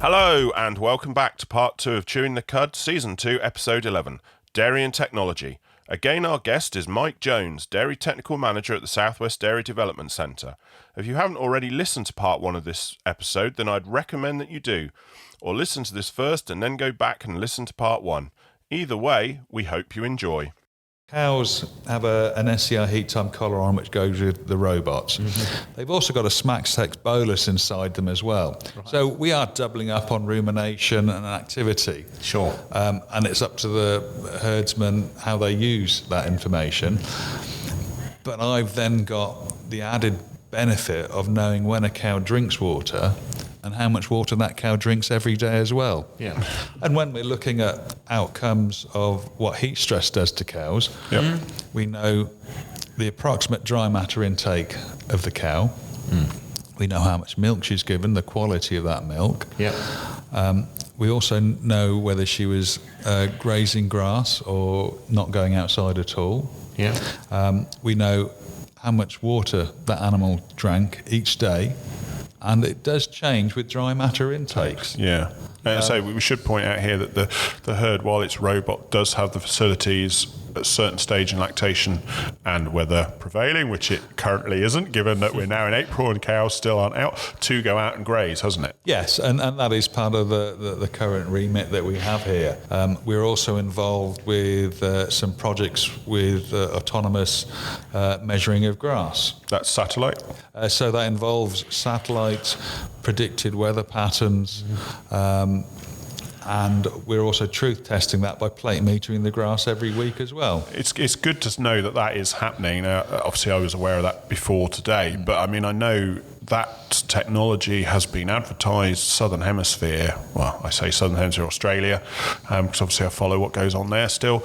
Hello and welcome back to part 2 of Chewing the Cud, Season 2, Episode 11, Dairy and Technology. Again, our guest is Mike Jones, Dairy Technical Manager at the Southwest Dairy Development Centre. If you haven't already listened to part 1 of this episode, then I'd recommend that you do, or listen to this first and then go back and listen to part 1. Either way, we hope you enjoy. Cows have an SCR heat time collar on which goes with the robots. They've also got a SmaxTex bolus inside them as well. Right. So we are doubling up on rumination and activity. Sure. And it's up to the herdsmen how they use that information. But I've then got the added benefit of knowing when a cow drinks water and how much water that cow drinks every day as well. Yeah. And when we're looking at outcomes of what heat stress does to cows, we know the approximate dry matter intake of the cow. We know how much milk she's given, the quality of that milk. We also know whether she was grazing grass or not going outside at all. We know how much water that animal drank each day. And it does change with dry matter intakes. Yeah. So we should point out here that the herd, while it's robot, does have the facilities at a certain stage in lactation and weather prevailing, which it currently isn't, given that we're now in April and cows still aren't out, to go out and graze, hasn't it? Yes, and that is part of the current remit that we have here. We're also involved with some projects with autonomous measuring of grass. That's satellite? So that involves satellites, predicted weather patterns, and we're also truth testing that by plate metering the grass every week as well. It's good to know that is happening. Obviously, I was aware of that before today, but I mean, I know that technology has been advertised Southern Hemisphere. Well, I say Southern Hemisphere, Australia, because obviously I follow what goes on there still.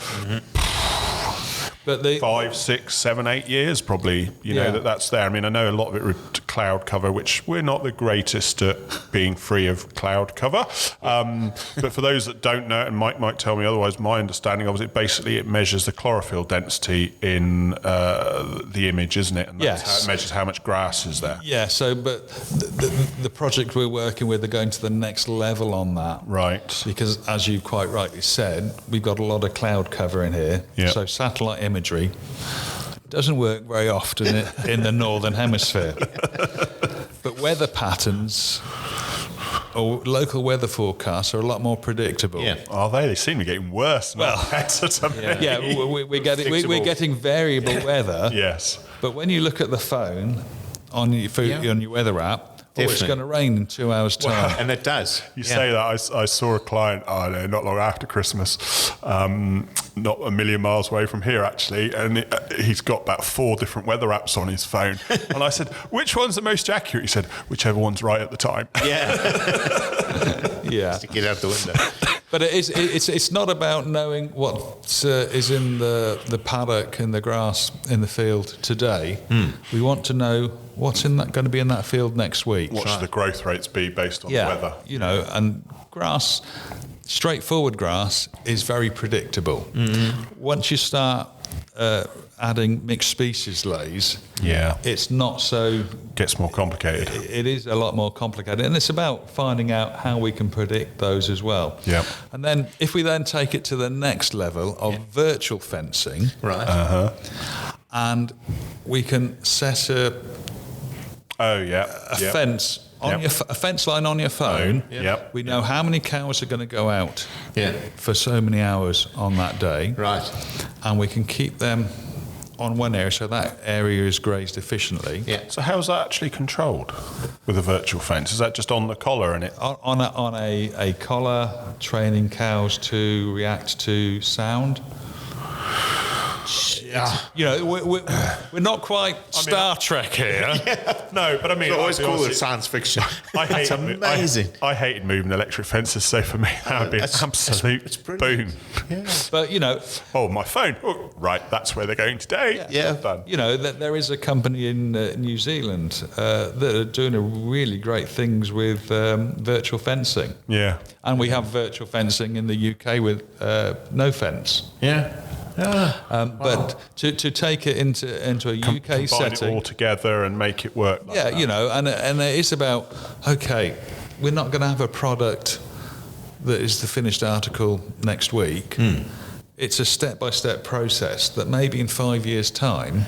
But 5, 6, 7, 8 years probably, you know, that's there. I mean, I know a lot of it with cloud cover, which we're not the greatest at being free of cloud cover. But for those that don't know, and Mike might tell me otherwise, my understanding of it, basically it measures the chlorophyll density in the image, isn't it? And that's how it measures how much grass is there. Yeah, so, but the project we're working with are going to the next level on that. Right. Because, as you quite rightly said, we've got a lot of cloud cover in here. Yep. So satellite imagery doesn't work very often in the Northern Hemisphere. But weather patterns or local weather forecasts are a lot more predictable. Yeah. Are they? They seem to be getting worse. We're getting variable weather. Yes. But when you look at the phone on your weather app, it's going to rain in 2 hours' time. Well, and it does. You say that. I saw a client, not long after Christmas, not a million miles away from here, actually, and he's got about 4 different weather apps on his phone. And I said, which one's the most accurate? He said, whichever one's right at the time. Just to get out the window. But it's not about knowing what is in the paddock, in the grass, in the field today. We want to know what's going to be in that field next week. What should the growth rates be based on the weather? You know, and grass, straightforward grass, is very predictable. Once you start adding mixed species lays, it's not so... Gets more complicated. It is a lot more complicated, and it's about finding out how we can predict those as well. Yeah. And then if we then take it to the next level of virtual fencing, and we can set a fence on a fence line on your phone. We know how many cows are going to go out for so many hours on that day. Right. And we can keep them on one area so that area is grazed efficiently. So how's that actually controlled with a virtual fence? Is that just on the collar and it? On a collar, training cows to react to sound. You know, we're not quite Star Trek here. No, but I mean, I always call it science fiction. That's amazing. I hated moving electric fences, so for me that would be an absolute boon. But you know, my phone. Oh, right, that's where they're going today. Done. You know, there is a company in New Zealand that are doing a really great things with virtual fencing. And we have virtual fencing in the UK with no fence. But to take it into a UK setting, it all together and make it work. You know, and it is about we're not going to have a product that is the finished article next week. It's a step-by-step process that maybe in 5 years' time,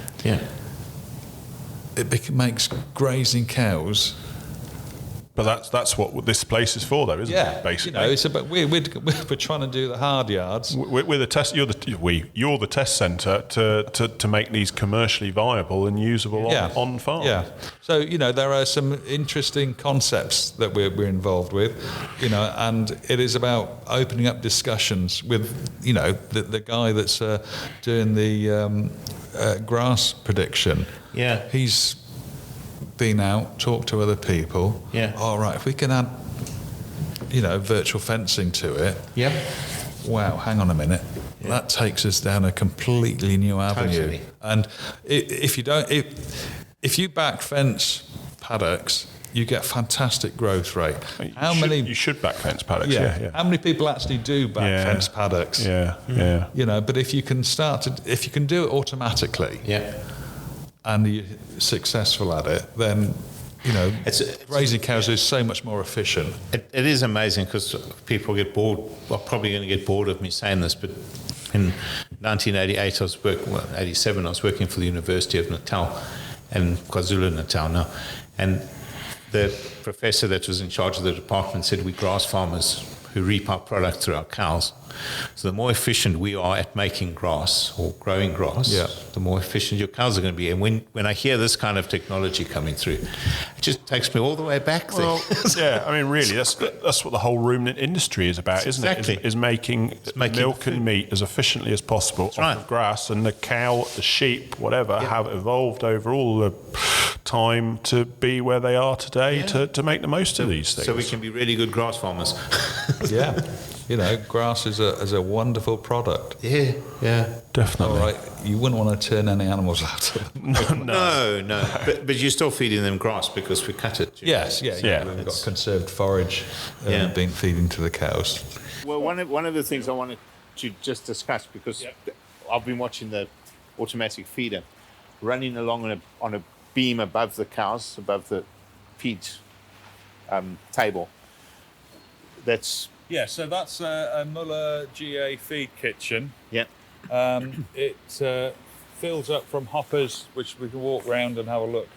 it makes grazing cows. But that's what this place is for, though, isn't it? Basically, it's about we're trying to do the hard yards. We're the test. You're the test centre to make these commercially viable and usable on farm. Yeah. So there are some interesting concepts that we're involved with, and it is about opening up discussions with the guy that's doing the grass prediction. Yeah. He's been out, talked to other people. Yeah. All right, if we can add, virtual fencing to it. Yep. Wow, hang on a minute. Yeah. That takes us down a completely new avenue. Totally. And if you back fence paddocks, you get fantastic growth rate. You should back fence paddocks. Yeah. How many people actually do back fence paddocks? Yeah. But if you can do it automatically. Yeah. And you're successful at it, then raising cows is so much more efficient. It is amazing because people get bored. Well, probably going to get bored of me saying this, but in 1988, 87, I was working for the University of Natal, and KwaZulu-Natal now, and the professor that was in charge of the department said we grass farmers who reap our product through our cows. So the more efficient we are at making grass or growing grass, the more efficient your cows are going to be. And when I hear this kind of technology coming through, it just takes me all the way back there. Well, I mean, really, that's what the whole ruminant industry is about, isn't it? Is making milk and meat as efficiently as possible off of grass, and the cow, the sheep, whatever, have evolved over all the time to be where they are today to make the most of these things. So we can be really good grass farmers. Grass is a wonderful product. Yeah, definitely. All right, you wouldn't want to turn any animals out of them. No. But you're still feeding them grass because we cut it. Yes, We've got conserved forage being feeding to the cows. Well, one of the things I wanted to just discuss, because I've been watching the automatic feeder running along on a beam above the cows, above the feed table. So that's a Muller GA feed kitchen. Yeah. It fills up from hoppers, which we can walk round and have a look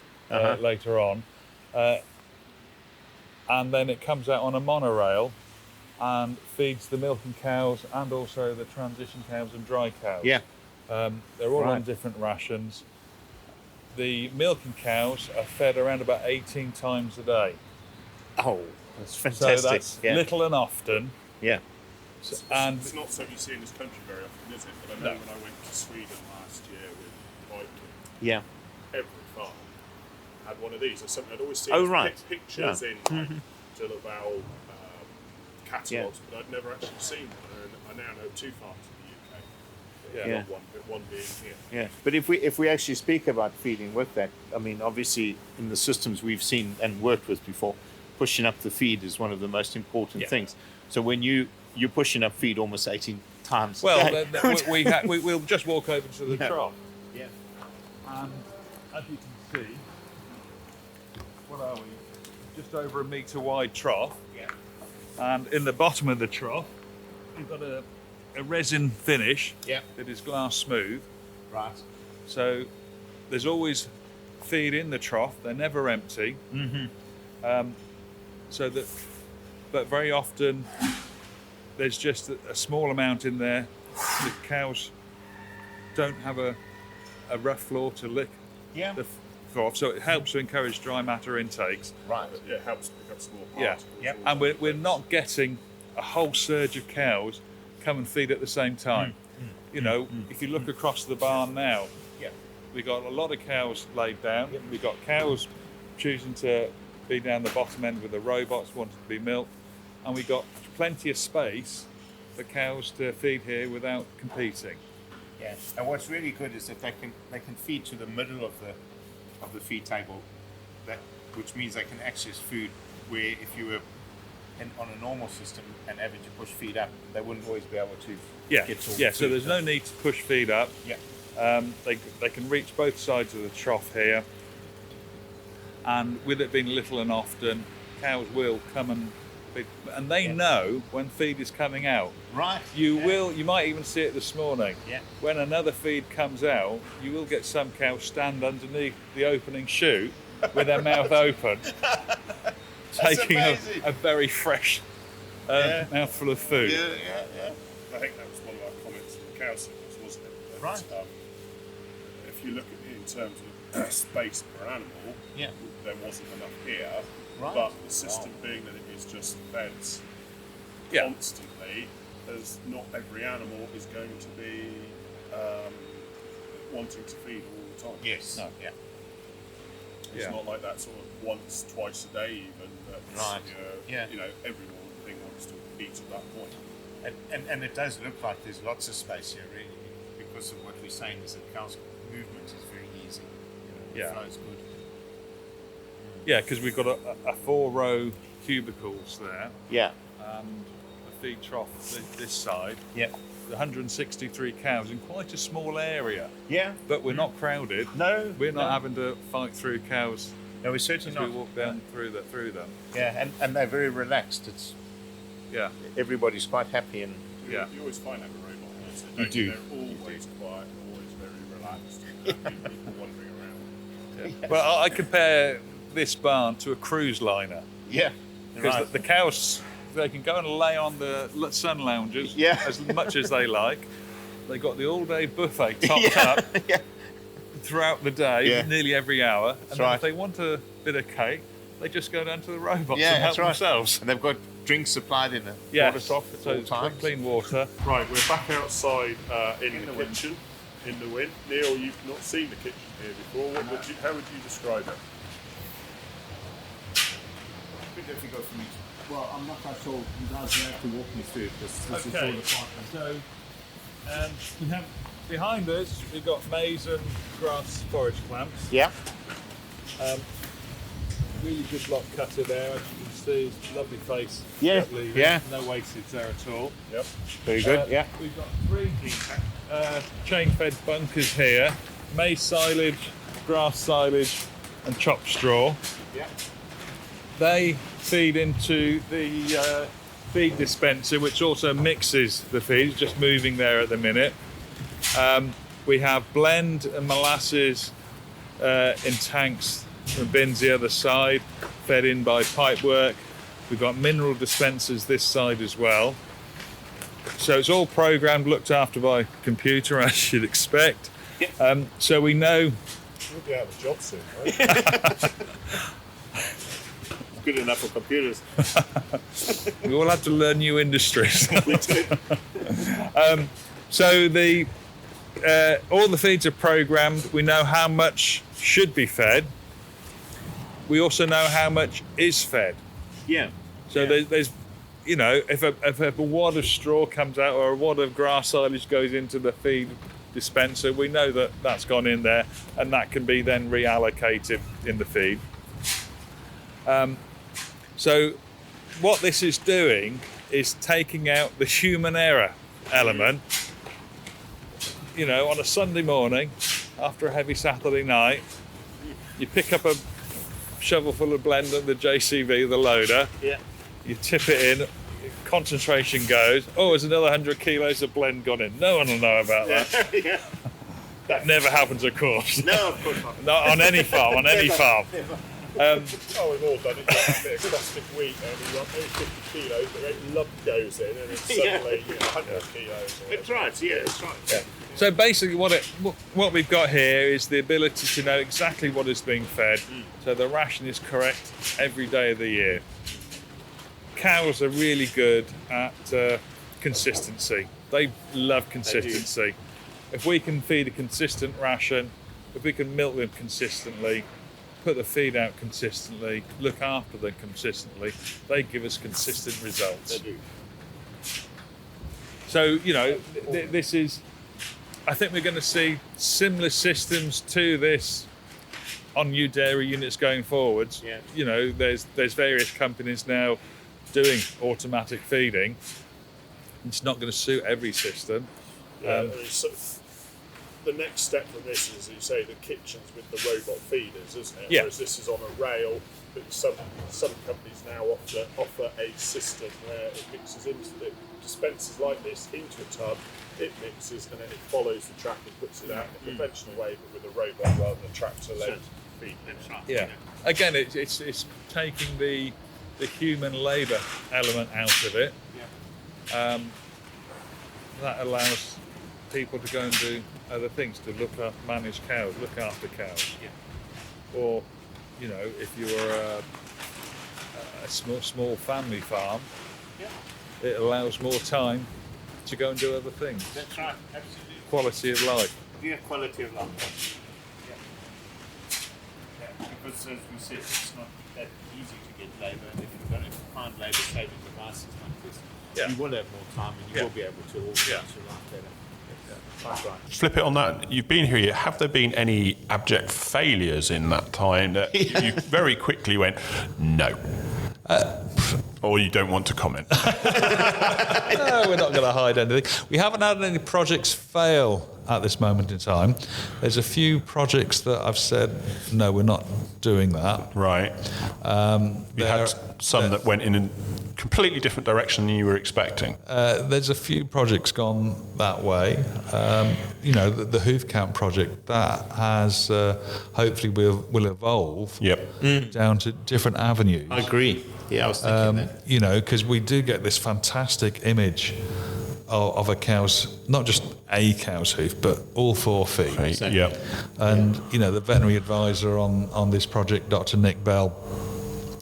later on. And then it comes out on a monorail and feeds the milking cows and also the transition cows and dry cows. Yeah. They're all on different rations. The milking cows are fed around about 18 times a day. Oh, that's fantastic. So that's little and often. Yeah. And it's not something you see in this country very often, is it? But I know when I went to Sweden last year with Viking, every farm had one of these. Or something I'd always see pictures in De La Val catalogues, but I'd never actually seen one. And I now know 2 farms in the UK. One being here. Yeah, but if we actually speak about feeding with that, I mean, obviously in the systems we've seen and worked with before, pushing up the feed is one of the most important things. So when you're pushing up feed almost 18 times. Well, we'll just walk over to the trough. Yeah. And as you can see, what are we? Just over a metre wide trough. Yeah. And in the bottom of the trough, you've got a resin finish that is glass smooth. Right. So there's always feed in the trough. They're never empty. Mm-hmm. But very often there's just a small amount in there. The cows don't have a rough floor to lick the floor off, so it helps to encourage dry matter intakes. Right. It helps pick up small particles. Yep. And we're not getting a whole surge of cows come and feed at the same time. If you look across the barn now, we've got a lot of cows laid down. We've got cows choosing to be down the bottom end with the robots wanting to be milked, and we've got plenty of space for cows to feed here without competing. Yeah, and what's really good is that they can feed to the middle of the feed table, which means they can access food where if you were on a normal system and having to push feed up, they wouldn't always be able to get to all the food. So there's no need to push feed up. Yeah. They can reach both sides of the trough here, and with it being little and often, cows will come and feed, and they know when feed is coming out. Right. You might even see it this morning. Yeah. When another feed comes out, you will get some cows stand underneath the opening chute with their mouth open, taking a very fresh mouthful of food. Yeah. I think that was one of our comments in the cow signals, wasn't it? That, Right. If you look at it in terms of space per animal, there wasn't enough here. Right. But the system being that it is just feds constantly, as not every animal is going to be wanting to feed all the time. Yes. No. Yeah. It's not like that sort of once, twice a day even. That, you know, every thing wants to eat at that point. And it does look like there's lots of space here, really, because of what we're saying is that cows' movement is very easy. You know, the flow is good. Yeah, because we've got a 4-row cubicles there, Yeah. and a feed trough this side. Yeah. 163 cows in quite a small area. Yeah. But we're not crowded. No. We're not having to fight through cows No, we're certainly as not. we walk down through them. Yeah, and they're very relaxed. Yeah. Everybody's quite happy and. Yeah. You always find that with robot ones. You do. They're always quiet, always very relaxed. People wandering around. Yeah. Well, I compare this barn to a cruise liner. Yeah. Because the cows, they can go and lay on the sun lounges as much as they like. They got the all-day buffet topped up throughout the day, nearly every hour. And then if they want a bit of cake, they just go down to the robots and help themselves. And they've got drinks supplied in the water trough at all times. Clean water. Right, we're back outside in the kitchen, in the wind. Neil, you've not seen the kitchen here before. How would you describe it? A bit difficult for me. Well, I'm not quite sure. You guys have to walk me through this. This is all the part. So we have behind us, we've got maize and grass forage clamps. Yeah. Really good block cutter there, as you can see. Lovely face. Yeah. Lovely, no wastage there at all. Yep. Very good. Yeah. We've got 3 chain-fed bunkers here: maize silage, grass silage, and chopped straw. Yeah. They feed into the feed dispenser, which also mixes the feed. It's just moving there at the minute. We have blend and molasses in tanks and bins the other side, fed in by pipework. We've got mineral dispensers this side as well. So it's all programmed, looked after by computer, as you'd expect. So we know. We'll be out of a job soon, right? Good enough for computers. We all have to learn new industries. We do. So all the feeds are programmed. We know how much should be fed. We also know how much is fed. Yeah. So there's, you know, if a wad of straw comes out or a wad of grass silage goes into the feed dispenser, we know that that's gone in there, and that can be then reallocated in the feed. So what this is doing is taking out the human error element. You know, on a Sunday morning, after a heavy Saturday night, you pick up a shovel full of blend at the JCV, the loader, you tip it in, concentration goes, there's another 100 kilos of blend gone in. No one will know about that. That never happens, of course. No, of course not. Not on any farm, farm. We've all done it. Got a bit of caustic wheat, and we want 50 kilos, but a lump goes in, and it's suddenly 100 kilos. That's right. Yeah, that's right. Yeah. So basically, what we've got here is the ability to know exactly what is being fed, so the ration is correct every day of the year. Cows are really good at consistency. They love consistency. If we can feed a consistent ration, if we can milk them consistently, put the feed out consistently, look after them consistently, they give us consistent results. They do. So, you know, this is, I think we're going to see similar systems to this on new dairy units going forwards. Yeah. You know, there's various companies now doing automatic feeding. It's not going to suit every system. the next step from this is, you say, the kitchens with the robot feeders, isn't it? Yeah. Whereas this is on a rail, but some companies now offer a system where it mixes it dispenses like this into a tub, it mixes, and then it follows the track and puts it out in a conventional way, but with a robot rather than a tractor-led feed. Yeah. Again, it's taking the human labour element out of it. Yeah. That allows people to go and do other things, to manage cows, look after cows. Yeah. Or, you know, if you were a small family farm, it allows more time to go and do other things. That's right, absolutely. Quality of life. Yeah, quality of life. Yeah. Because as we said, it's not that easy to get labour, and if you're going to find labour-saving devices like this, you will have more time and you will be able to organise your life better. That's right. Flip it on that. You've been here. Have there been any abject failures in that time that you very quickly went, no? Or you don't want to comment? No, we're not going to hide anything. We haven't had any projects fail at this moment in time. There's a few projects that I've said, no, we're not doing that. Right. You had some that went in a completely different direction than you were expecting. There's a few projects gone that way. You know, the hoof count project, that has hopefully will evolve down to different avenues. I agree. Yeah, I was thinking that. You know, because we do get this fantastic image of a cow's, not just a cow's hoof, but all 4 feet. Exactly. Yeah. And, you know, the veterinary advisor on this project, Dr. Nick Bell,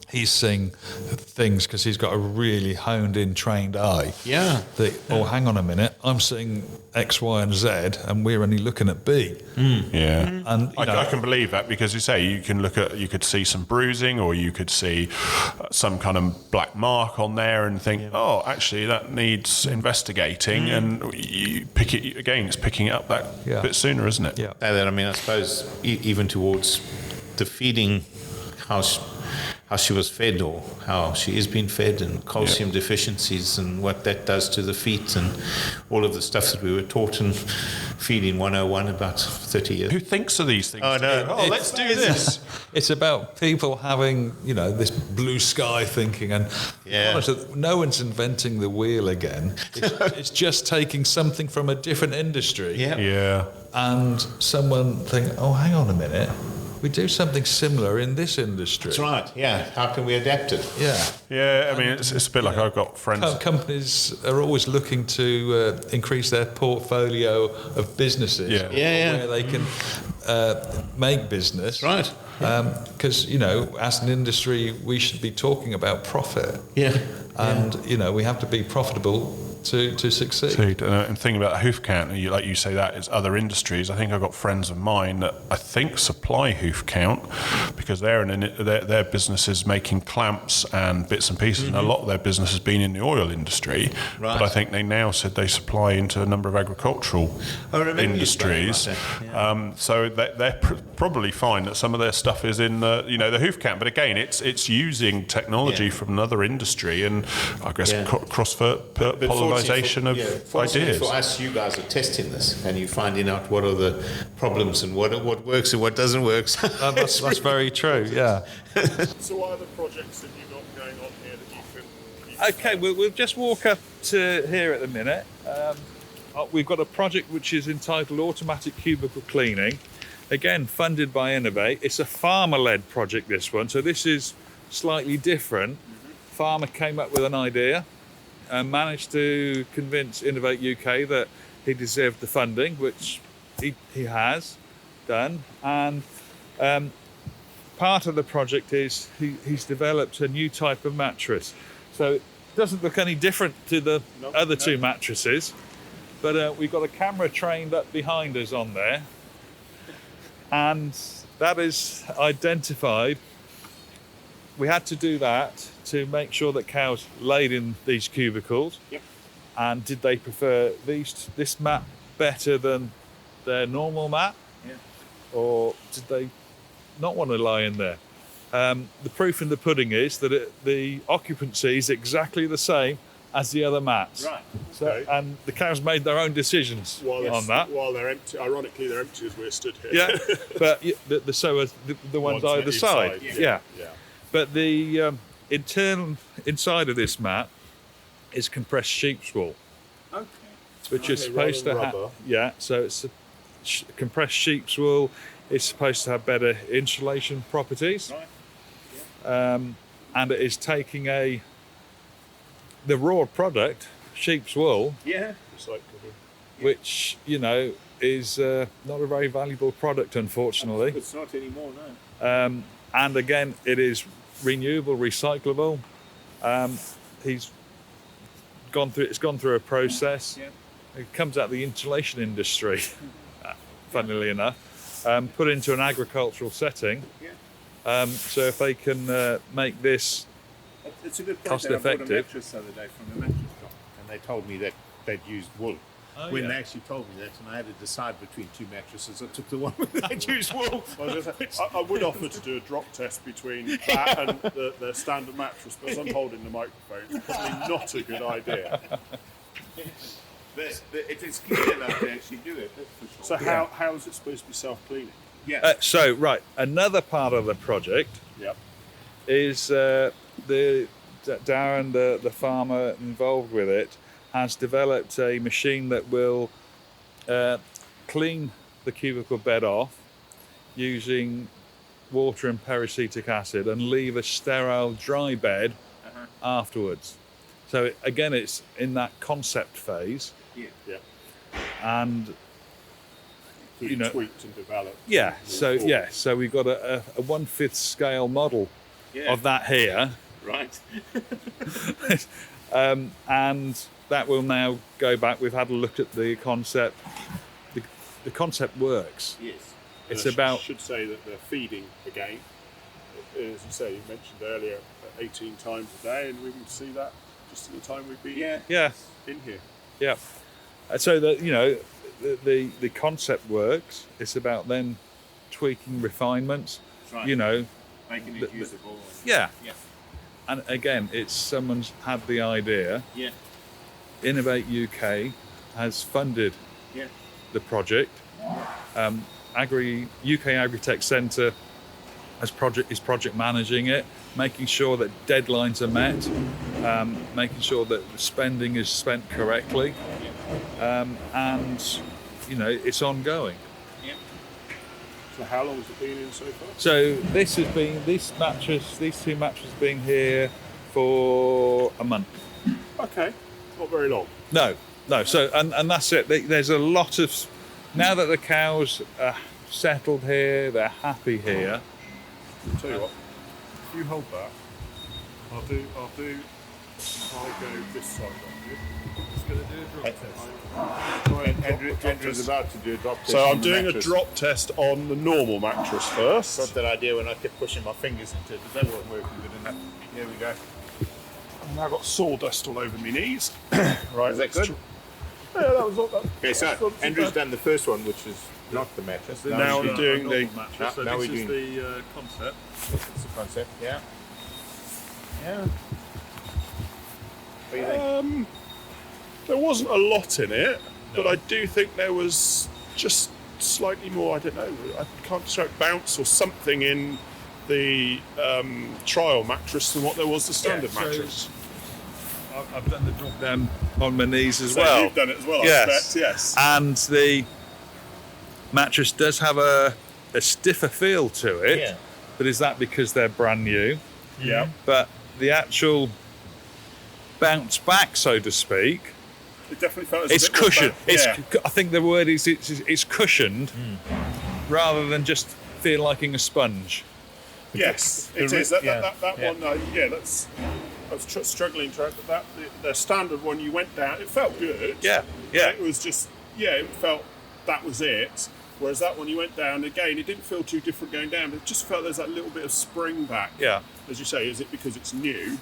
he's seeing things because he's got a really honed-in, trained eye. Yeah. That, oh, hang on a minute, I'm seeing X, Y, and Z, and we're only looking at B. Yeah. And you know, I can believe that, because you say you could see some bruising, or you could see some kind of black mark on there and think, oh, actually that needs investigating, and you pick it again. It's picking it up that bit sooner, isn't it? Yeah. I mean, I suppose even towards the feeding, how she was fed, or how she is being fed, and calcium deficiencies, and what that does to the feet, and all of the stuff that we were taught in Feeding 101 about 30 years. Who thinks of these things? Oh, no. Oh, let's do this. It's about people having, you know, this blue sky thinking, and honestly, no one's inventing the wheel again. It's just taking something from a different industry, Yeah. and someone think, oh, hang on a minute, we do something similar in this industry. That's right, yeah. How can we adapt it? Yeah. Yeah, I mean, it's a bit like I've got friends. Companies are always looking to increase their portfolio of businesses where they can make business. Right. Because, you know, as an industry, we should be talking about profit. Yeah. And, you know, we have to be profitable to succeed. And thinking about hoof count, like you say, that is other industries. I think I've got friends of mine that I think supply hoof count, because their business is making clamps and bits and pieces, and a lot of their business has been in the oil industry. Right. But I think they now said they supply into a number of agricultural industries. So they're probably fine that some of their stuff is in the hoof count. But again, it's using technology from another industry, and I guess cross-pollination of ideas. For us, you guys are testing this, and you're finding out what are the problems and what works and what doesn't work. That's very true, yeah. So what other projects have you got going on here that you can... Okay, we'll just walk up to here at the minute. We've got a project which is entitled Automatic Cubicle Cleaning. Again, funded by Innovate. It's a farmer-led project, this one, so this is slightly different. Farmer came up with an idea and managed to convince Innovate UK that he deserved the funding, which he has done. And part of the project is he's developed a new type of mattress. So it doesn't look any different to the other two mattresses, but we've got a camera trained up behind us on there, and that is identified. We had to do that to make sure that cows laid in these cubicles. Yep. And did they prefer this mat better than their normal mat? Yeah. Or did they not want to lie in there? The proof in the pudding is that the occupancy is exactly the same as the other mats. Right. So, Okay. and the cows made their own decisions on that. While they're empty, ironically, they're empty as we're stood here. Yeah, but the sowers, the ones either side. Yeah. But the internal inside of this mat is compressed sheep's wool, Okay. which is Okay, supposed to rather have. than rubber. Yeah, so it's compressed sheep's wool. It's supposed to have better insulation properties, Right. and it is taking the raw product, sheep's wool, Yeah. which is not a very valuable product, unfortunately. It's not anymore, no. And again, it is renewable, recyclable. It's gone through a process. Yeah. It comes out of the insulation industry, funnily enough, put into an agricultural setting. Yeah. So if they can make this It's a good point. cost I bought a effective. mattress the other day from a mattress shop, and they told me that they'd used wool. Oh, When yeah. they actually told me that, and I had to decide between two mattresses, I took the one that used wool. I would offer to do a drop test between that and the standard mattress, but as I'm holding the microphone, it's probably not a good idea. It is clean enough to actually do it, that's for So sure. how is it supposed to be self-cleaning? Yeah. Right, another part of the project Yep. is Darren, the farmer involved with it, has developed a machine that will clean the cubicle bed off using water and peracetic acid and leave a sterile dry bed afterwards. So again, it's in that concept phase, Yeah. Yeah. and Tweaked and developed. so we've got a 1/5 scale model Yeah. of that here. Right. And that will now go back. We've had a look at the concept. The concept works. Yes. It's And about should say that they're feeding again. As you say, you mentioned earlier, 18 times a day, and we can see that just at the time we've been yeah. in here. Yeah. So that the concept works. It's about then tweaking refinements. Right. Making it usable. Yeah. Yeah. And again, it's someone's had the idea. Yeah. Innovate UK has funded Yeah. the project. UK Agri-Tech Centre is project managing it, making sure that deadlines are met, making sure that the spending is spent correctly, and it's ongoing. Yeah. So how long has it been in so far? So these two mattresses have been here for a month. Okay, not very long. No. So and that's it. There's a lot of, now that the cows are settled here, they're happy here. I'll tell you what, if you hold that, I'll go this side on you. Just going to do a drop test. Andrew's about to do a drop test. So on I'm the doing mattress. a drop test on the normal mattress Got first. that idea when I kept pushing my fingers into it, but that wasn't working good enough. Here we go. And I've got sawdust all over my knees. Right, Is that good? Yeah, that was all that. Okay, so Andrew's done the first one, which is not the mattress. Now I'm doing the mattress. So now this we're is the concept. That's the concept. Yeah. Yeah. What do you think? There wasn't a lot in it, but I do think there was just slightly more, I don't know, I can't describe, bounce or something in the trial mattress than what there was the standard so- mattress. I've done the drop down on my knees as So well. you've done it as well, Yes. I expect, yes. And the mattress does have a stiffer feel to it. Yeah. But is that because they're brand new? Yeah. But the actual bounce back, so to speak, It definitely felt it's a bit more cushioned. yeah. I think the word is it's cushioned rather than just feel like a sponge. Yes, The it ri- is. That yeah, one, yeah. that's. I was struggling to, but the standard one you went down, it felt good. Yeah, yeah. It was just, it felt that was it. Whereas that one you went down again, it didn't feel too different going down. But it just felt there's that little bit of spring back. Yeah. As you say, is it because it's new,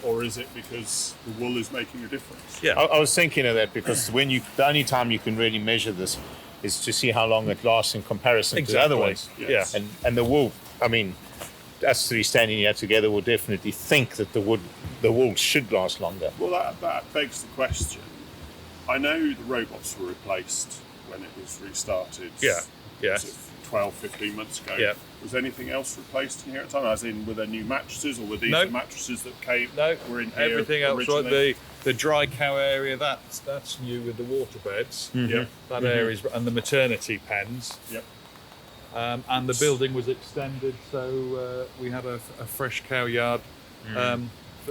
or is it because the wool is making a difference? Yeah. I was thinking of that because the only time you can really measure this is to see how long it lasts in comparison to the other ones. Yes. Yeah. And the wool, I mean, us three standing here together will definitely think that the wood the wool should last longer. Well, that begs the question. I know the robots were replaced when it was restarted. Yes. 12, 15 months ago. Yeah. Was anything else replaced in here at the time? As in, were there new mattresses, or were these the mattresses that came? No, were in here everything else. originally? Like the dry cow area, that's new with the water beds. Yep. That area and the maternity pens. Yep. And the building was extended, so we had a fresh cow yard.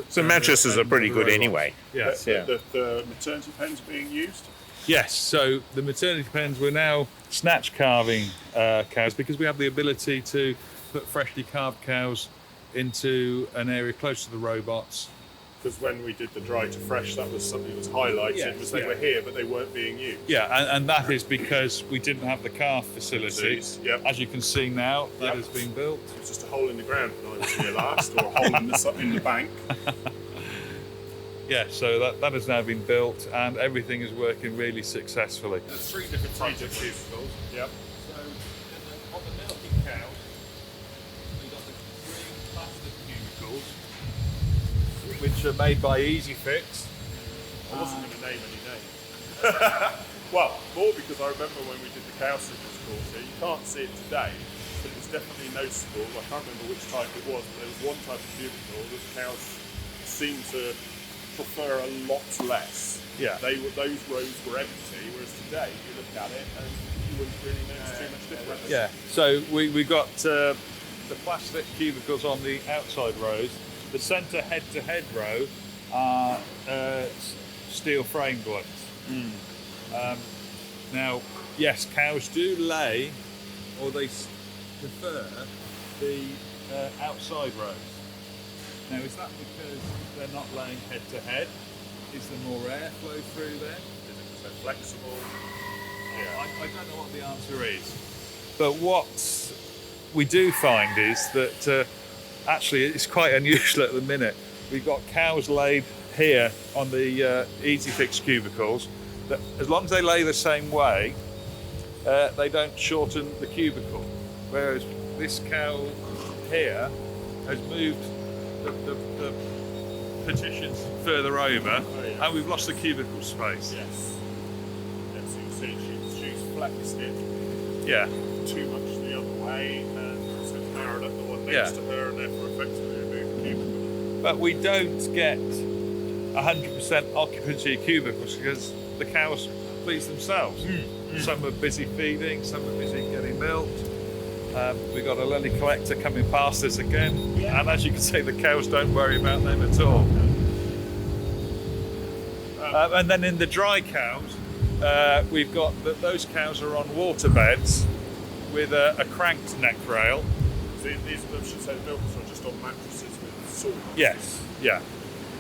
So mattresses are pretty good anyway. Yes. The maternity pens being used? Yes, so the maternity pens, we're now snatch calving cows because we have the ability to put freshly calved cows into an area close to the robots. Because when we did the dry to fresh, that was something that was highlighted, was they were here but they weren't being used. Yeah, and that is because we didn't have the calf facility. Yep. As you can see now, that has been built. It was just a hole in the ground when I was here last, or a hole in the bank. Yeah, so that has now been built and everything is working really successfully. There's 3 different types of cubicles. Yep. So on the milking cows, we've got the green plastic cubicles, which are made by Easy Fix. I wasn't going to name any names. Well, more because I remember when we did the cow sitters course here, you can't see it today, but it was definitely noticeable. I can't remember which type it was, but there was one type of cubicle that the cows seemed to prefer a lot less. Yeah. Those rows were empty, whereas today you look at it and you wouldn't really notice too much difference. Yeah, so we got the plastic cubicles on the outside rows. The centre head-to-head row are steel framed ones. Now, yes, cows do lay, or they prefer the outside rows. Now, is that because they're not laying head-to-head? Is there more airflow through there? Is it because they're flexible? I don't know what the answer is. But what we do find is that actually it's quite unusual at the minute. We've got cows laid here on the Easy Fix cubicles that as long as they lay the same way, they don't shorten the cubicle. Whereas this cow here has moved the partitions further over, and we've lost the cubicle space. Yes. So you see she's flexed it too much the other way, and so it's narrowed up the one next to her, and therefore effectively removed the cubicle. But we don't get 100% occupancy of cubicles because the cows please themselves. Some are busy feeding, some are busy getting milked. We've got a lily collector coming past us again, and as you can see, the cows don't worry about them at all. And then in the dry cows, we've got those cows are on water beds with a cranked neck rail. So these are, should say, the milkers are just on mattresses with saws. Yes, yeah.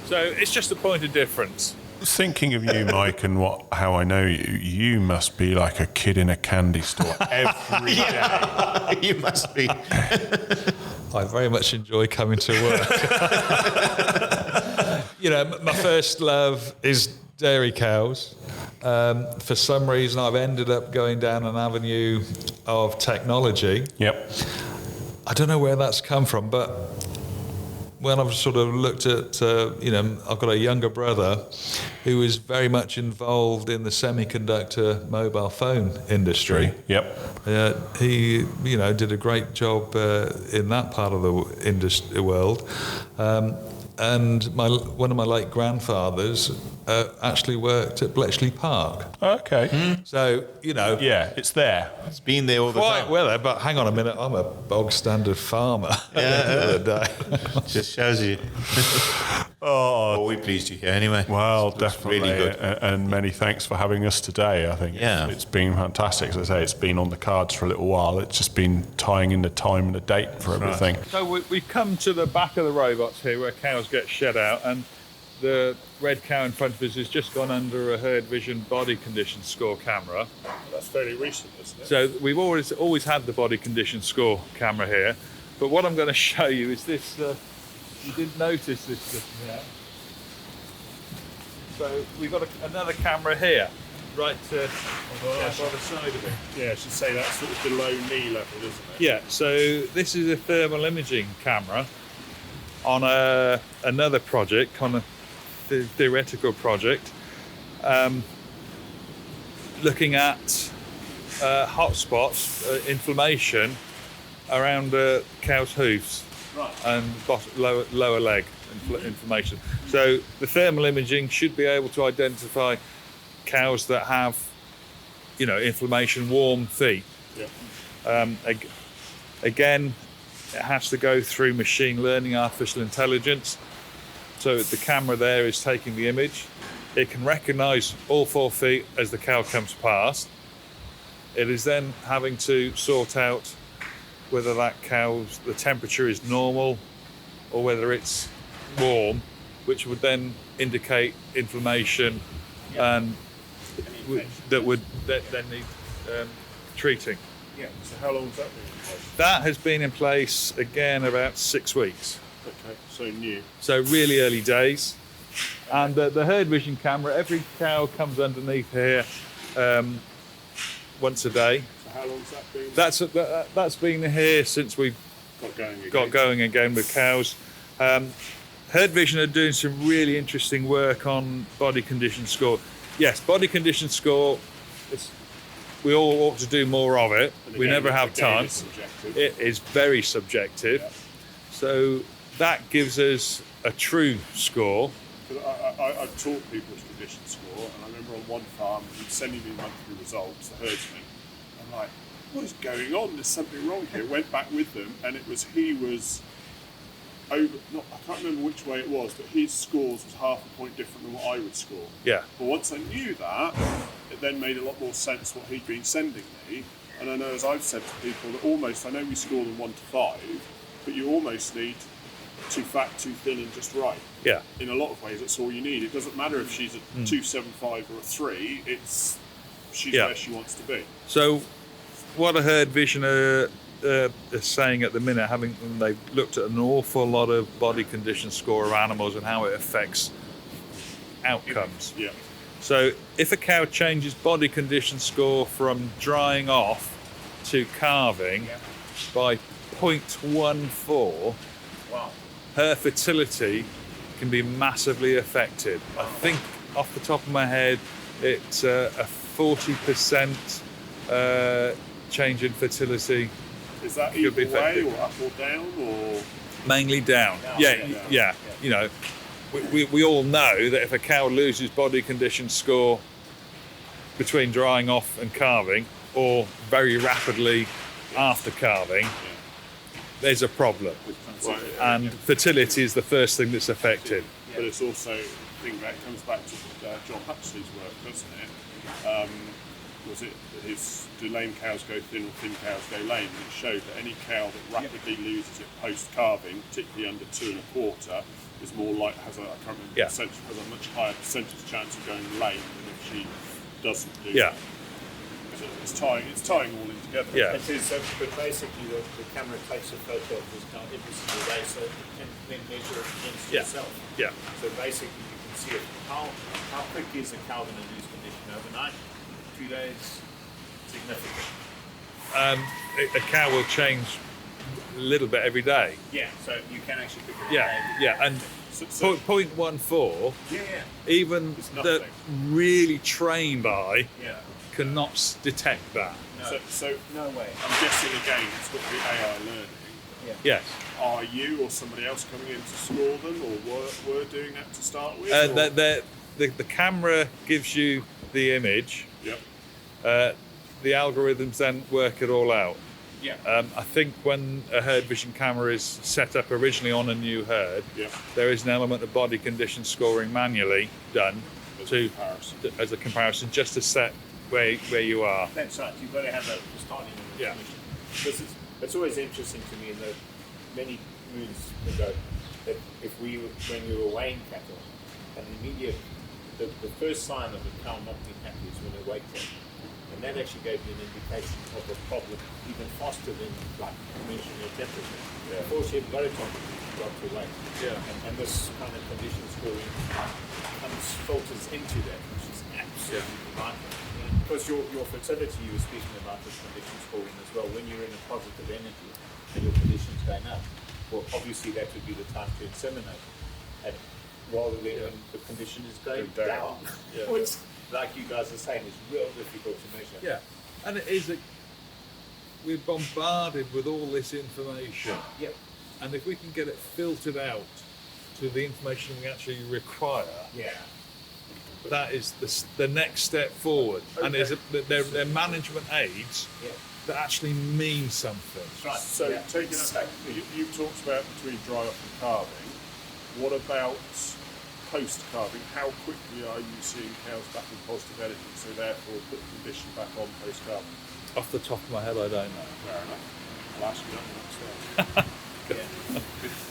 So it's just a point of difference. Thinking of you, Mike, and how I know you, you must be like a kid in a candy store every day. You must be. I very much enjoy coming to work. My first love is dairy cows. For some reason, I've ended up going down an avenue of technology. Yep. I don't know where that's come from, but when I've sort of looked at, I've got a younger brother who is very much involved in the semiconductor mobile phone industry. Yep. He, did a great job in that part of the industry world. And one of my late grandfathers actually worked at Bletchley Park. Okay. So, Yeah, it's there. It's been there all the quite time. well, but hang on a minute, I'm a bog standard farmer at the end of the day. Just shows you. We pleased you here anyway. Well, It's definitely. really good. And many thanks for having us today. I think it's been fantastic. As I say, it's been on the cards for a little while. It's just been tying in the time and the date for everything. So we've come to the back of the robots here where cows get shed out, and the red cow in front of us has just gone under a Herd Vision body condition score camera. That's fairly recent, isn't it? So we've always had the body condition score camera here, but what I'm going to show you is this. You didn't notice this just now. So we've got another camera here, right by the side of it. Yeah, I should say that's sort of below knee level, isn't it? Yeah, so this is a thermal imaging camera on another project, on a theoretical project, looking at hotspots, inflammation around the cow's hoofs and lower leg inflammation. So the thermal imaging should be able to identify cows that have, inflammation, warm feet. Yeah. Again, it has to go through machine learning, artificial intelligence. So the camera there is taking the image. It can recognise all 4 feet as the cow comes past. It is then having to sort out whether that the temperature is normal or whether it's warm, which would then indicate inflammation and that then need treating. Yeah. So how long has that been in place? That has been in place again about 6 weeks. Okay, so new. So really early days. And the Herd Vision camera, every cow comes underneath here once a day. So how long has that been? That's been here since we got going again with cows. Herd Vision are doing some really interesting work on body condition score. Yes, body condition score, we all ought to do more of it. We never have time. It is very subjective. Yeah. So that gives us a true score. I've taught people to condition score, and I remember on one farm, he'd sending me monthly results, the herdsman. I'm like, what is going on? There's something wrong here. Went back with them, and he was over. I can't remember which way it was, but his scores was half a point different than what I would score. Yeah. But once I knew that, it then made a lot more sense what he'd been sending me. And I know, as I've said to people, that I know we score them 1 to 5, but you almost need too fat, too thin, and just right. Yeah. In a lot of ways, that's all you need. It doesn't matter if she's a 2.75 or a 3. She's where she wants to be. So, what a Herd Vision are saying at the minute, they've looked at an awful lot of body condition score of animals and how it affects outcomes. Yeah. So, if a cow changes body condition score from drying off to calving by 0.14, wow, her fertility can be massively affected. I think off the top of my head, it's a 40% change in fertility. Is that either way or up or down, or mainly down? Yeah. You know, we all know that if a cow loses body condition score between drying off and calving, or very rapidly after calving, there's a problem. Right. And fertility is the first thing that's affected. But it's also, it comes back to John Huxley's work, doesn't it? Do lame cows go thin or thin cows go lame? And it showed that any cow that rapidly loses it post-calving, particularly under 2 1/4, is more like, has a much higher percentage chance of going lame than if she doesn't do that. So it's tying all in together. Yeah. It is, but basically the camera takes a photo of this cow every single day, so it can then measure it against yourself. Yeah. So basically you can see it. How quick is a cow going to lose condition overnight? 2 days? Significant. A cow will change a little bit every day. Yeah, so you can actually pick it Yeah, and 0.14, even the really trained eye cannot detect that. No. So no way. I'm guessing again it's got to be AI learning. Yeah. Yes. Are you or somebody else coming in to score them, or were doing that to start with? The camera gives you the image. Yep. The algorithms then work it all out. Yeah. I think when a Herd Vision camera is set up originally on a new herd, there is an element of body condition scoring manually done as a comparison, just to set where you are. That's right. You've got to have a starting information. Because it's always interesting to me in the many moons ago that when we were weighing cattle, and the first sign of a cow not being happy is when it weighs it. And that actually gave me an indication of the problem even faster than like measuring her temperature. Before she had got it on, she got to weight. And this kind of condition scoring filters into that, which is absolutely vital. Because your fertility, you were speaking about this condition scoring as well. When you're in a positive energy and your condition's going up, well, obviously that would be the time to inseminate, and rather than when the condition is going down, which, like you guys are saying, is real difficult to measure. Yeah, and it is. We're bombarded with all this information, and if we can get it filtered out to the information we actually require, that is the next step forward. And they're management aids that actually mean something. Right. So taking you've talked about between dry off and calving. What about post-calving? How quickly are you seeing cows back in positive energy? So therefore, put the condition back on post-calving. Off the top of my head, I don't know. Fair enough. I'll ask you that next.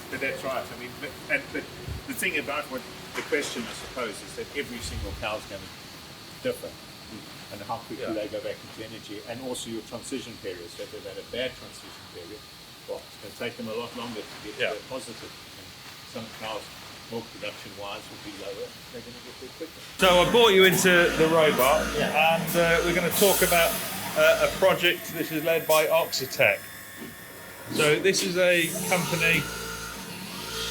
But that's right. I mean, but the thing about the question, I suppose, is that every single cow is going to differ, and how quickly they go back into energy, and also your transition period. So if they've had a bad transition period, well, it's going to take them a lot longer to get to the positive. And some cows, milk production-wise, will be lower. They're going to get there quicker. So I brought you into the robot, and we're going to talk about a project. This is led by Oxi-Tech. So this is a company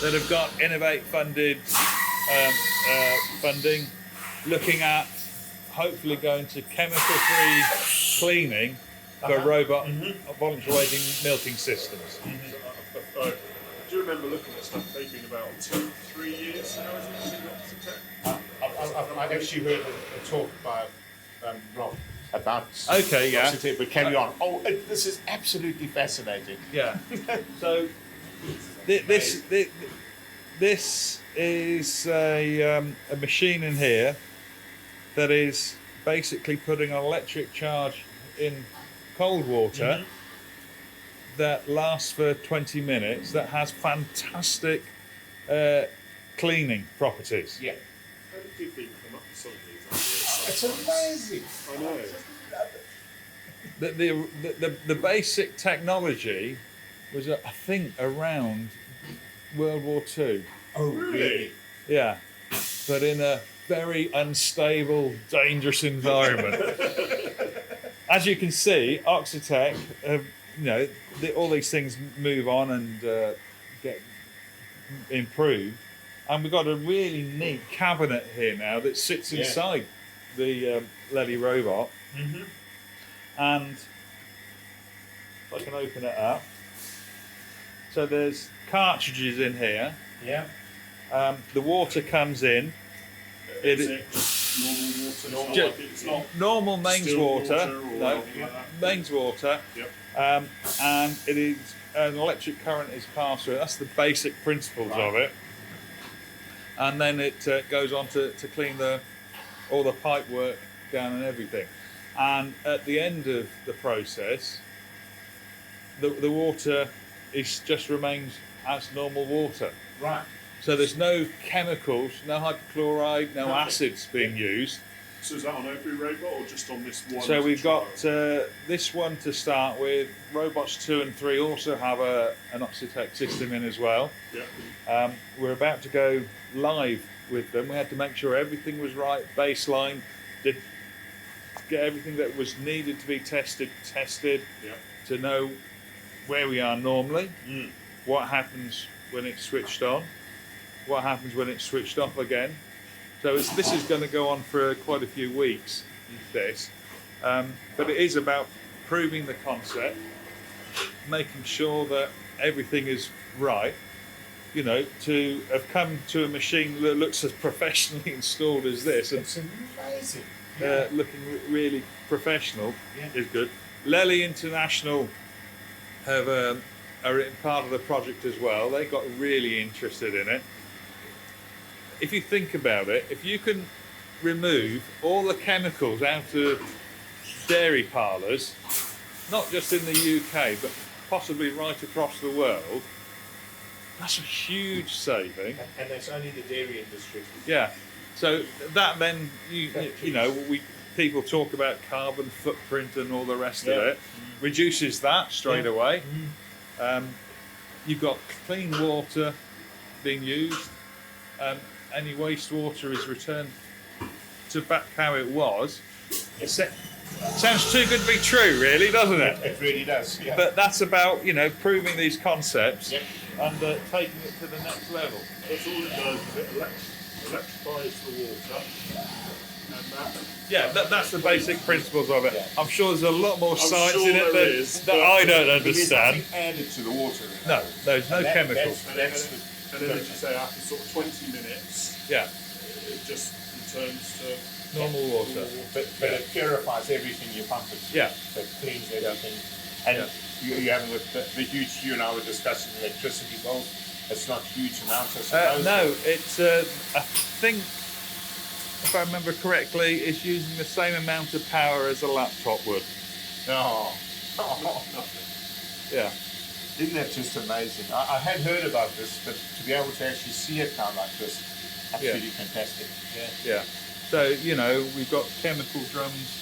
that have got Innovate funded funding, looking at hopefully going to chemical-free cleaning for robot voluntary waiting milking systems. Do you remember looking at stuff taking about 2-3 years? I've actually heard a talk by Rob about but carry on. Oh, this is absolutely fascinating. Yeah. So this is a machine in here that is basically putting an electric charge in cold water that lasts for 20 minutes, that has fantastic cleaning properties. Yeah. How did you think come up with some of these ideas? It's amazing. I know. The basic technology was, I think, around World War II. Oh, really? Yeah, but in a very unstable, dangerous environment. As you can see, Oxi-Tech, all these things move on and get improved. And we've got a really neat cabinet here now that sits inside the Lely robot. And if I can open it up. So there's cartridges in here. Yeah. The water comes in. It's not normal mains water. No, mains water. Yep. And it is an electric current is passed through. That's the basic principles of it. And then it goes on to clean all the pipe work down and everything. And at the end of the process, the water just remains as normal water. Right. So there's no chemicals, no hypochlorite, no acids being used. So is that on every robot or just on this one? So we've got this one to start with. Robots 2 and 3 also have an Oxi-Tech system in as well. Yeah. We're about to go live with them. We had to make sure everything was right, baseline, get everything that was needed to be tested, to know where we are normally, what happens when it's switched on, what happens when it's switched off again. So this is going to go on for quite a few weeks, but it is about proving the concept, making sure that everything is right, to have come to a machine that looks as professionally installed as this. And it's amazing. looking really professional is good. Lely International are part of the project as well. They got really interested in it. If you think about it, if you can remove all the chemicals out of dairy parlours, not just in the UK, but possibly right across the world, that's a huge saving. And that's only the dairy industry. Yeah. So that then, people talk about carbon footprint and all the rest of it, reduces that straight away. You've got clean water being used. Any wastewater is returned to back how it was, Sounds too good to be true, really, doesn't it? It really does. Yeah. But that's about, proving these concepts Yep. and taking it to the next level. That's all it does, is it electrifies the water. And That's the basic principles of it. Yeah. I'm sure there's a lot more science sure in it there is, that but I don't But there's understand. nothing added to the water. Really. No, there's no And chemicals. then, as you say, after sort of 20 minutes, Yeah, it just returns to normal water. But it purifies everything you pump it to. Yeah. So it cleans everything. And you haven't with the huge, you and I were discussing electricity bills. It's not huge amounts, I suppose. No, it's I think, if I remember correctly, it's using the same amount of power as a laptop would. No. Yeah. Isn't that just amazing? I had heard about this, but to be able to actually see it now like this, absolutely fantastic. Yeah. Yeah. So, we've got chemical drums,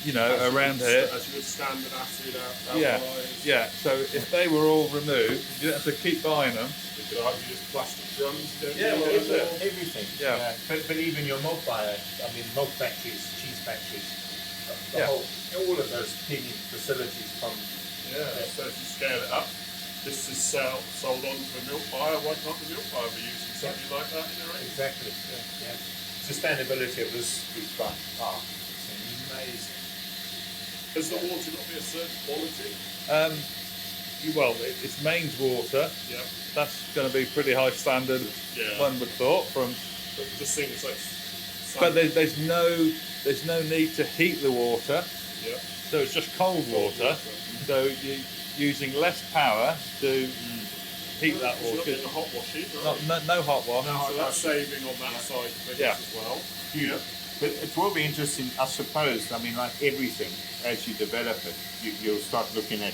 around here. As you would standard acid Yeah. alkalis. Yeah. So if they were all removed, you don't have to keep buying them. You could argue just plastic drums. Everything. Yeah. But even your milk milk factories, cheese factories, the Yeah. all of those cleaning facilities from. Yeah, so if you scale it up, this is sold on to a milk buyer. Why can't the milk buyer be using something like that in their own? Exactly. Yeah. Sustainability of this is by far. It's amazing. Does the water not be a certain quality? It's mains water. Yeah. That's going to be pretty high standard. Yeah. One would thought from. But just things like. But there's no need to heat the water. Yeah. So it's just cold water. So you're using less power to heat that You're not water. getting the hot wash heat, right? No hot wash. So that's saving on that side of things Yeah. as well. Yeah. But it will be interesting, I suppose. I mean, like everything, as you develop it, you'll start looking at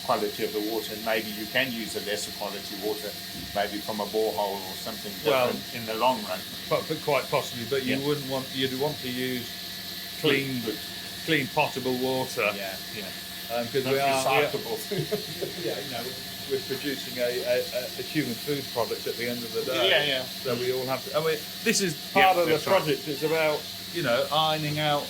quality of the water, and maybe you can use a lesser quality water, maybe from a borehole or something different in the long run. But quite possibly. But you Yeah. wouldn't want. You'd want to use clean potable water. Yeah. Because Not recyclable. we're producing a human food product at the end of the day. Yeah. So we all have to. I mean, this is part of the that's right. project. It's about ironing out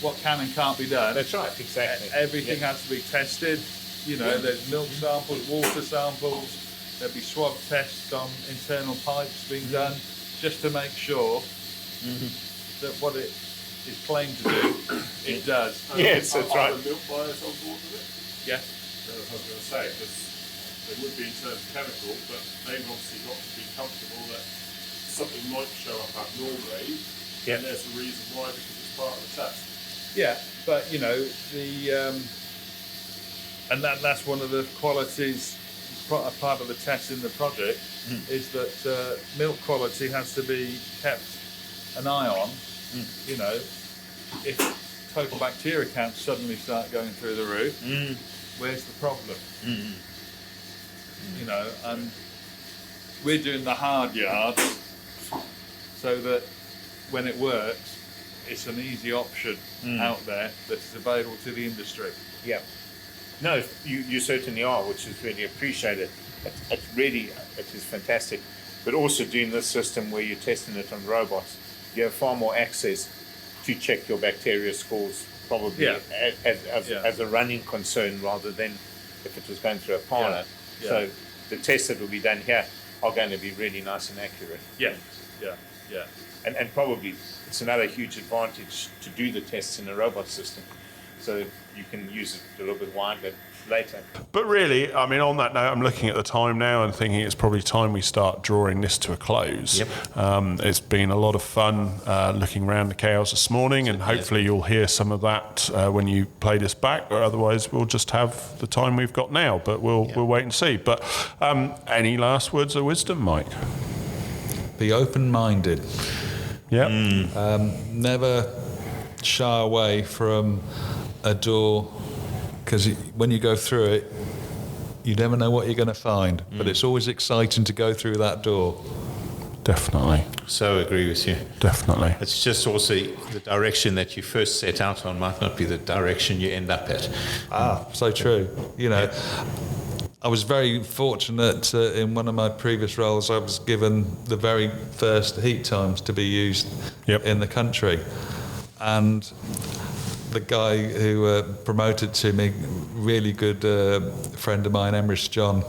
what can and can't be done. That's right, exactly. Everything has to be tested. There's milk samples, water samples. There'll be swab tests on internal pipes being done, just to make sure that what it is claimed to do, it does. Yes, that's Are right. the milk buyers on board with it? Yeah. That's what I was going to say, because they would be in terms of chemical, but they've obviously got to be comfortable that something might show up abnormally, Yeah. and there's a reason why, because it's part of the test. Yeah, but and that's one of the qualities, part of the test in the project, is that milk quality has to be kept an eye on. If total bacteria counts suddenly start going through the roof, where's the problem? And we're doing the hard yards so that when it works, it's an easy option out there that is available to the industry. Yeah. No, you certainly are, which is really appreciated. It is fantastic. But also doing this system where you're testing it on robots, you have far more access to check your bacteria scores, probably as a running concern rather than if it was going through a pilot. Yeah. So the tests that will be done here are going to be really nice and accurate. Yeah. And probably it's another huge advantage to do the tests in a robot system. So you can use it a little bit wider later. But really, I mean, on that note, I'm looking at the time now and thinking it's probably time we start drawing this to a close. Yep. It's been a lot of fun looking around the cows this morning, and hopefully you'll hear some of that when you play this back, or otherwise we'll just have the time we've got now, but we'll wait and see. But any last words of wisdom, Mike? Be open-minded. Yeah. Never shy away from a door, because when you go through it, you never know what you're going to find. But it's always exciting to go through that door. Definitely. So agree with you. Definitely. It's just also the direction that you first set out on might not be the direction you end up at. So true. I was very fortunate in one of my previous roles. I was given the very first heat times to be used Yep. in the country, and the guy who promoted to me, really good friend of mine, Emrys John,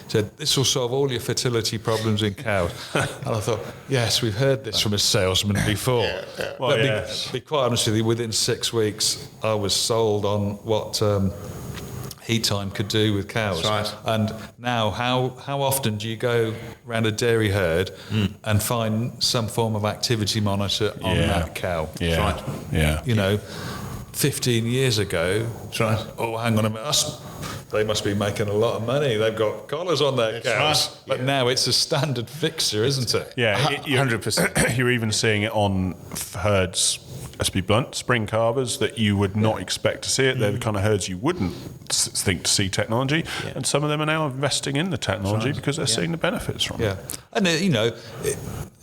said, this will solve all your fertility problems in cows. And I thought, yes, we've heard this from a salesman before. Well, but be quite honest with you, within 6 weeks, I was sold on what heat time could do with cows. That's right. And now, how often do you go around a dairy herd and find some form of activity monitor on that cow? Yeah. That's right. Yeah. You know, 15 years ago, That's right. oh, hang on a minute, they must be making a lot of money. They've got collars on their That's cows. right. But now it's a standard fixture, isn't it? Yeah, 100%. You're even seeing it on herds, let's be blunt, spring calvers that you would not expect to see it. They're the kind of herds you wouldn't think to see technology. Yeah. And some of them are now investing in the technology because they're seeing the benefits from it. Yeah. And, you know,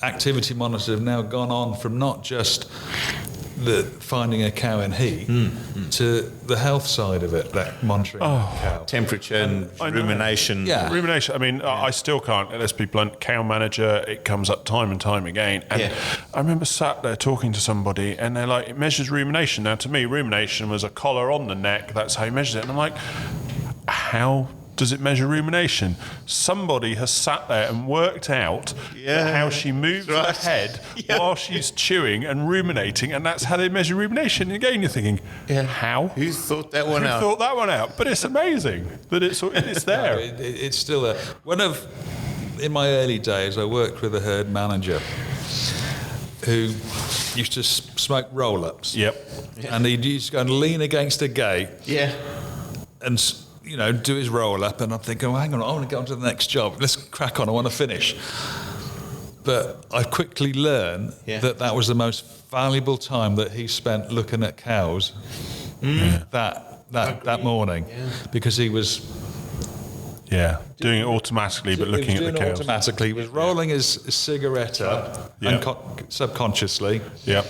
activity monitors have now gone on from not just the finding a cow in heat to the health side of it, that monitoring the cow. Temperature and rumination. Yeah. Rumination, I mean, I still can't, let's be blunt, cow manager, it comes up time and time again. And I remember sat there talking to somebody and they're like, it measures rumination. Now, to me, rumination was a collar on the neck, that's how you measure it. And I'm like, how does it measure rumination? Somebody has sat there and worked out how she moves her head while she's chewing and ruminating, and that's how they measure rumination. And again, you're thinking, how? Who thought that one out? Who thought that one out? But it's amazing that it's there. No, it's still there. In my early days, I worked with a herd manager who used to smoke roll-ups. Yep. And he'd used to go and lean against a gate Yeah. and, you know, do his roll-up. And I'm thinking, oh, hang on, I want to get on to the next job. Let's crack on, I want to finish. But I quickly learned that was the most valuable time that he spent looking at cows that morning, because he was doing it automatically, but looking at the cows. Automatically, he was rolling his cigarette up subconsciously. Yep.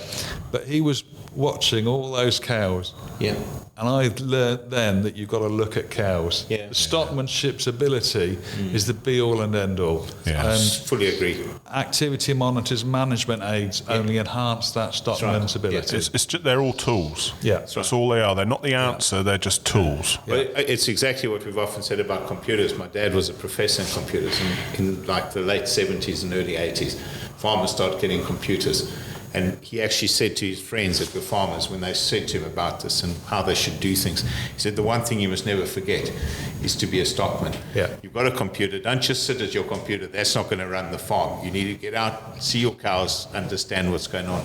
But he was watching all those cows. Yeah. And I learned then that you've got to look at cows. Yeah. The stockmanship's ability is the be-all and end-all. Yeah. And Fully agree. activity monitors, management aids only enhance that stockman's ability. It's just, they're all tools. Yeah. That's all they are. They're not the answer, they're just tools. Well, it's exactly what we've often said about computers. My dad was a professor in computers in like the late 70s and early 80s. Farmers started getting computers. And he actually said to his friends that were farmers, when they said to him about this and how they should do things, he said, the one thing you must never forget is to be a stockman. Yeah. You've got a computer. Don't just sit at your computer. That's not going to run the farm. You need to get out, see your cows, understand what's going on.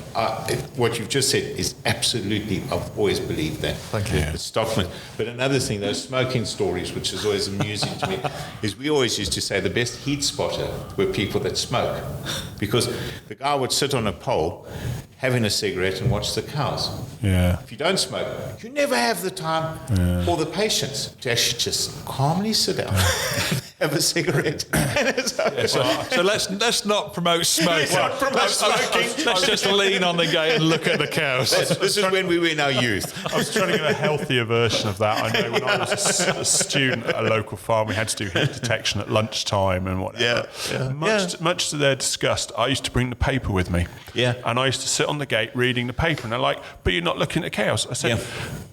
What you've just said is absolutely, I've always believed that. Thank you. It's stockman. But another thing, those smoking stories, which is always amusing to me, is we always used to say the best heat spotter were people that smoke. Because the guy would sit on a pole having a cigarette and watch the cows. Yeah. If you don't smoke, you never have the time or the patience to actually just calmly sit down, have a cigarette. So let's not promote smoking. Let's just lean on the gate and look at the cows. This is when we were in our youth. I was trying to get a healthier version of that. I know when I was a student at a local farm, we had to do heat detection at lunchtime and whatever. Much to their disgust, I used to bring the paper with me. Yeah. And I used to sit on the gate reading the paper, and they're like, but you're not looking at cows. I said,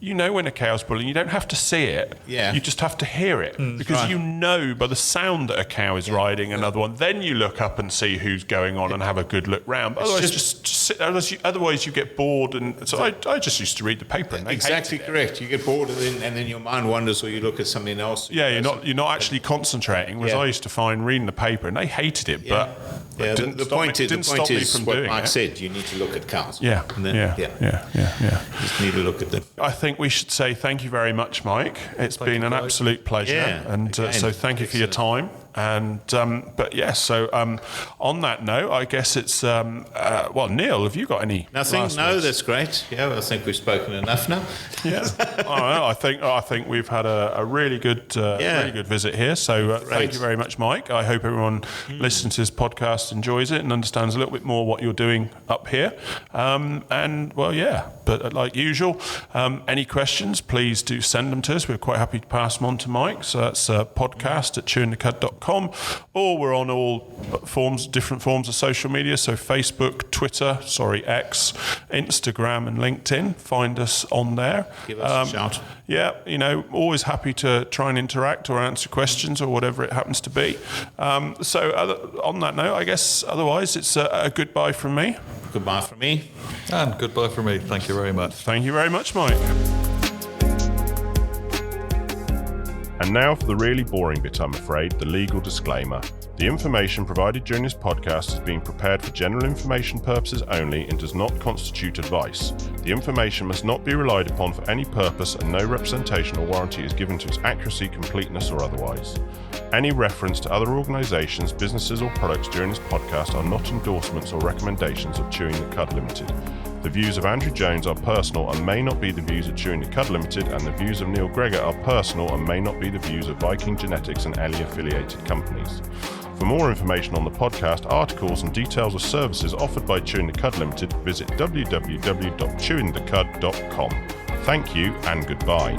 you know when a cow's bulling, you don't have to see it. Yeah. You just have to hear it. Because you know by the sound that a cow is riding another one. Then you look up and see who's going on and have a good look round. But otherwise, just sit there. Otherwise, you get bored. And so I just used to read the paper. And they Exactly hated it. correct. You get bored and then your mind wanders, or you look at something else. Yeah, you're not actually concentrating. Whereas I used to find reading the paper, and they hated it. But it the point is from what doing Mike it. said. You need to look at cows. Yeah, And then, yeah. Just need to look at them. I think we should say thank you very much, Mike. It's been an absolute pleasure, Yeah, and again, so thank you for your time. And on that note, I guess it's Neil, have you got any? Nothing. last No, words? that's great. Yeah, I think we've spoken enough now. Yeah, I think we've had a really good visit here. So thank you very much, Mike. I hope everyone listening to this podcast enjoys it and understands a little bit more what you're doing up here. But like usual, any questions, please do send them to us. We're quite happy to pass them on to Mike. So that's podcast@ChewintheCud.com. chewinthecud.com, or we're on all different forms of social media, so Facebook, Twitter, X, Instagram and LinkedIn. Find us on there. Give us a shout. Yeah, always happy to try and interact or answer questions or whatever it happens to be. On that note, I guess otherwise it's a goodbye from me. Goodbye from me. And goodbye from me. Thank you very much. Thank you very much, Mike. And now for the really boring bit, I'm afraid, the legal disclaimer. The information provided during this podcast is being prepared for general information purposes only and does not constitute advice. The information must not be relied upon for any purpose, and no representation or warranty is given to its accuracy, completeness or otherwise. Any reference to other organisations, businesses or products during this podcast are not endorsements or recommendations of Chewing the Cud Limited. The views of Andrew Jones are personal and may not be the views of Chewing the Cud Limited, and the views of Neil Greggor are personal and may not be the views of Viking Genetics and Ellie affiliated companies. For more information on the podcast, articles and details of services offered by Chewing the Cud Limited, visit www.chewinthecud.com. Thank you and goodbye.